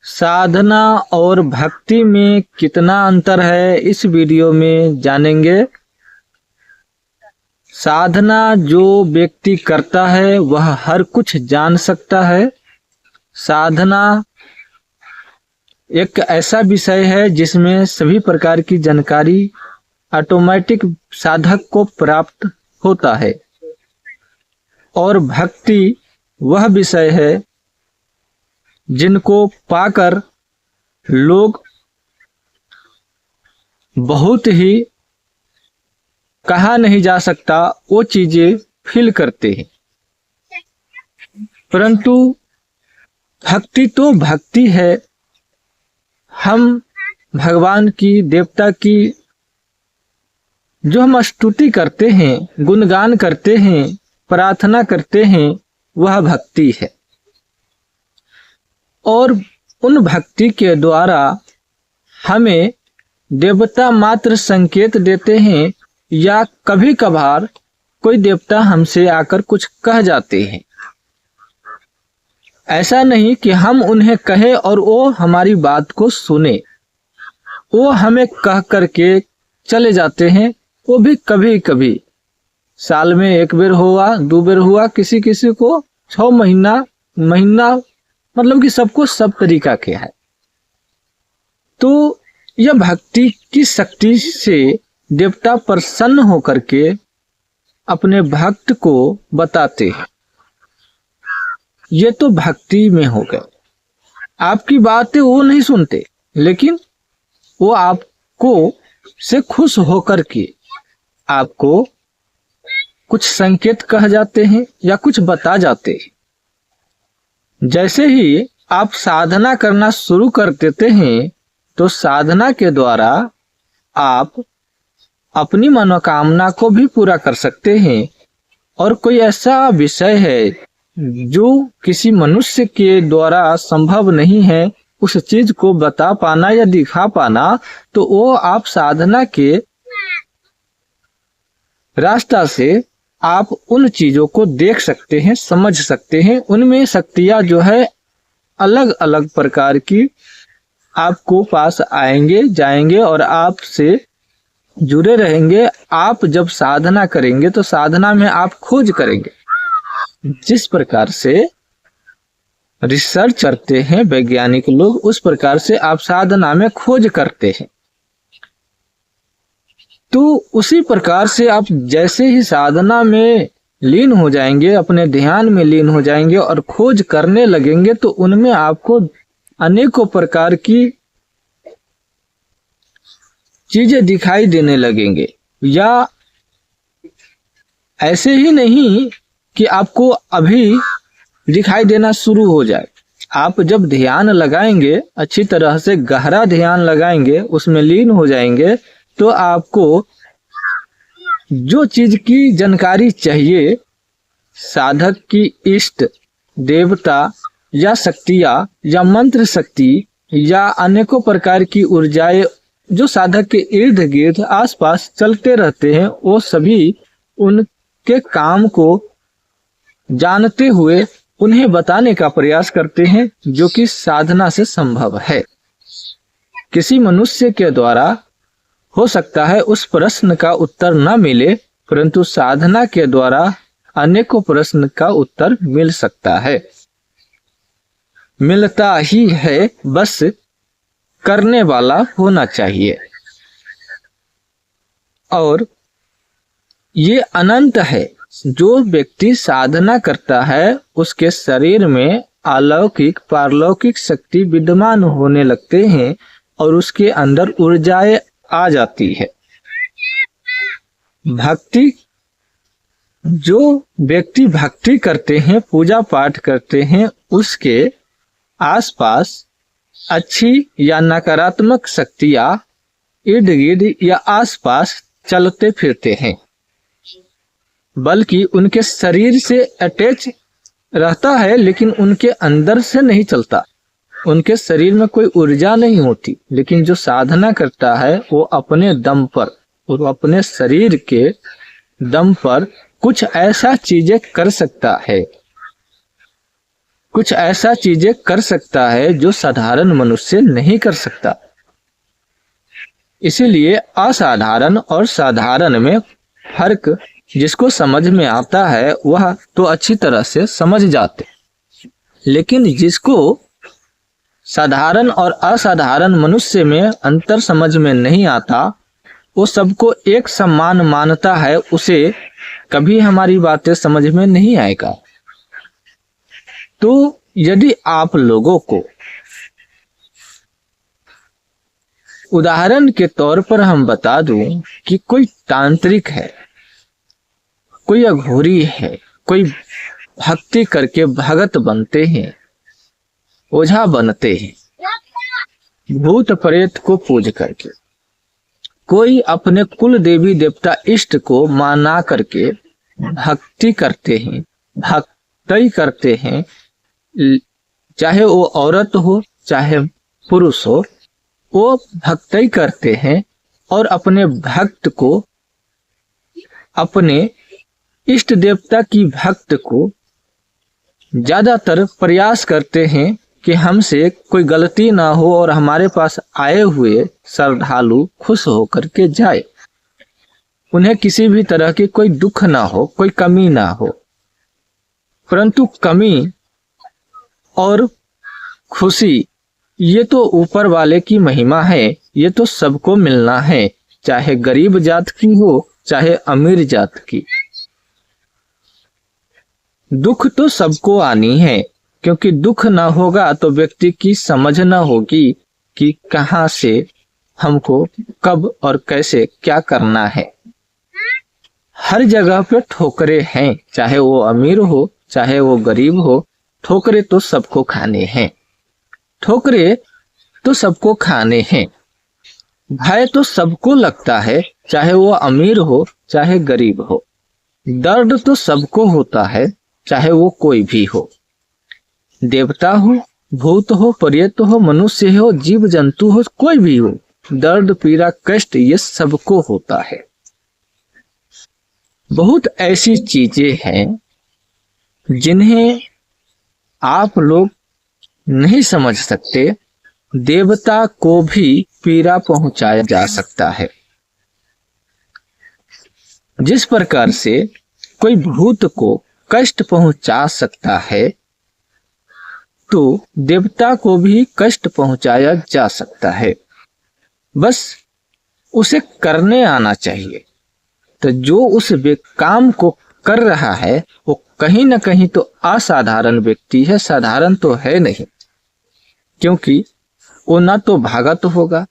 साधना और भक्ति में कितना अंतर है, इस वीडियो में जानेंगे। साधना जो व्यक्ति करता है वह हर कुछ जान सकता है। साधना एक ऐसा विषय है जिसमें सभी प्रकार की जानकारी ऑटोमेटिक साधक को प्राप्त होता है। और भक्ति वह विषय है जिनको पाकर लोग बहुत ही कहा नहीं जा सकता वो चीजें फील करते हैं। परंतु भक्ति तो भक्ति है। हम भगवान की, देवता की जो हम स्तुति करते हैं, गुणगान करते हैं, प्रार्थना करते हैं, वह भक्ति है। और उन भक्ति के द्वारा हमें देवता मात्र संकेत देते हैं या कभी कभार कोई देवता हमसे आकर कुछ कह जाते हैं। ऐसा नहीं कि हम उन्हें कहें और वो हमारी बात को सुने। वो हमें कह करके चले जाते हैं। वो भी कभी कभी, साल में एक बार हुआ, 2 बार हुआ, किसी किसी को 6 महीना मतलब कि सबको सब तरीका के है। तो यह भक्ति की शक्ति से देवता प्रसन्न होकर के अपने भक्त को बताते हैं। ये तो भक्ति में हो गए। आपकी बातें वो नहीं सुनते, लेकिन वो आपको से खुश होकर के आपको कुछ संकेत कह जाते हैं या कुछ बता जाते हैं। जैसे ही आप साधना करना शुरू कर देते हैं तो साधना के द्वारा आप अपनी मनोकामना को भी पूरा कर सकते हैं। और कोई ऐसा विषय है जो किसी मनुष्य के द्वारा संभव नहीं है, उस चीज को बता पाना या दिखा पाना, तो वो आप साधना के रास्ता से आप उन चीजों को देख सकते हैं, समझ सकते हैं। उनमें शक्तियां जो है अलग अलग प्रकार की आपको पास आएंगे, जाएंगे और आपसे जुड़े रहेंगे। आप जब साधना करेंगे तो साधना में आप खोज करेंगे। जिस प्रकार से रिसर्च करते हैं वैज्ञानिक लोग, उस प्रकार से आप साधना में खोज करते हैं। तो उसी प्रकार से आप जैसे ही साधना में लीन हो जाएंगे, अपने ध्यान में लीन हो जाएंगे और खोज करने लगेंगे, तो उनमें आपको अनेकों प्रकार की चीजें दिखाई देने लगेंगे। या ऐसे ही नहीं कि आपको अभी दिखाई देना शुरू हो जाए। आप जब ध्यान लगाएंगे, अच्छी तरह से गहरा ध्यान लगाएंगे, उसमें लीन हो जाएंगे, तो आपको जो चीज की जानकारी चाहिए, साधक की इष्ट देवता या शक्तियां या मंत्र शक्ति या अनेकों प्रकार की ऊर्जाएं जो साधक के इर्द गिर्द आसपास चलते रहते हैं, वो सभी उनके काम को जानते हुए उन्हें बताने का प्रयास करते हैं, जो कि साधना से संभव है। किसी मनुष्य के द्वारा हो सकता है उस प्रश्न का उत्तर न मिले, परंतु साधना के द्वारा अनेकों प्रश्न का उत्तर मिल सकता है, मिलता ही है। बस करने वाला होना चाहिए। और ये अनंत है। जो व्यक्ति साधना करता है उसके शरीर में अलौकिक पारलौकिक शक्ति विद्यमान होने लगते हैं और उसके अंदर ऊर्जाएं आ जाती है। भक्ति, जो व्यक्ति भक्ति करते हैं, पूजा पाठ करते हैं, उसके आसपास अच्छी या नकारात्मक शक्तियां इर्द गिर्द या आसपास चलते फिरते हैं, बल्कि उनके शरीर से अटैच रहता है, लेकिन उनके अंदर से नहीं चलता। उनके शरीर में कोई ऊर्जा नहीं होती। लेकिन जो साधना करता है वो अपने दम पर, वो अपने शरीर के दम पर कुछ ऐसा चीजें कर सकता है, कुछ ऐसा चीजें कर सकता है जो साधारण मनुष्य नहीं कर सकता। इसीलिए असाधारण और साधारण में फर्क जिसको समझ में आता है वह तो अच्छी तरह से समझ जाते, लेकिन जिसको साधारण और असाधारण मनुष्य में अंतर समझ में नहीं आता, वो सबको एक समान मानता है, उसे कभी हमारी बातें समझ में नहीं आएगा। तो यदि आप लोगों को उदाहरण के तौर पर हम बता दूं कि कोई तांत्रिक है, कोई अघोरी है, कोई भक्ति करके भगत बनते हैं, ओझा बनते हैं, भूत प्रेत को पूज करके, कोई अपने कुल देवी देवता इष्ट को माना करके भक्ति करते हैं, भक्ति करते हैं, चाहे वो औरत हो चाहे पुरुष हो, वो भक्ति करते हैं और अपने भक्त को, अपने इष्ट देवता की भक्त को ज्यादातर प्रयास करते हैं कि हमसे कोई गलती ना हो और हमारे पास आए हुए श्रद्धालु खुश होकर के जाए, उन्हें किसी भी तरह की कोई दुख ना हो, कोई कमी ना हो। परंतु कमी और खुशी ये तो ऊपर वाले की महिमा है, ये तो सबको मिलना है, चाहे गरीब जात की हो चाहे अमीर जात की। दुख तो सबको आनी है, क्योंकि दुख ना होगा तो व्यक्ति की समझ ना होगी कि कहां से हमको कब और कैसे क्या करना है। हर जगह पे ठोकरे हैं, चाहे वो अमीर हो चाहे वो गरीब हो, ठोकरे तो सबको खाने हैं, ठोकरे तो सबको खाने हैं। भय तो सबको लगता है, चाहे वो अमीर हो चाहे गरीब हो। दर्द तो सबको होता है, चाहे वो कोई भी हो, देवता हो, भूत हो, प्रेत हो, मनुष्य हो, जीव जंतु हो, कोई भी हो, दर्द पीड़ा कष्ट ये सबको होता है। बहुत ऐसी चीजें हैं जिन्हें आप लोग नहीं समझ सकते, देवता को भी पीड़ा पहुंचाया जा सकता है। जिस प्रकार से कोई भूत को कष्ट पहुंचा सकता है, तो देवता को भी कष्ट पहुंचाया जा सकता है, बस उसे करने आना चाहिए। तो जो उस काम को कर रहा है वो कहीं ना कहीं तो असाधारण व्यक्ति है, साधारण तो है नहीं, क्योंकि वो ना तो भागत होगा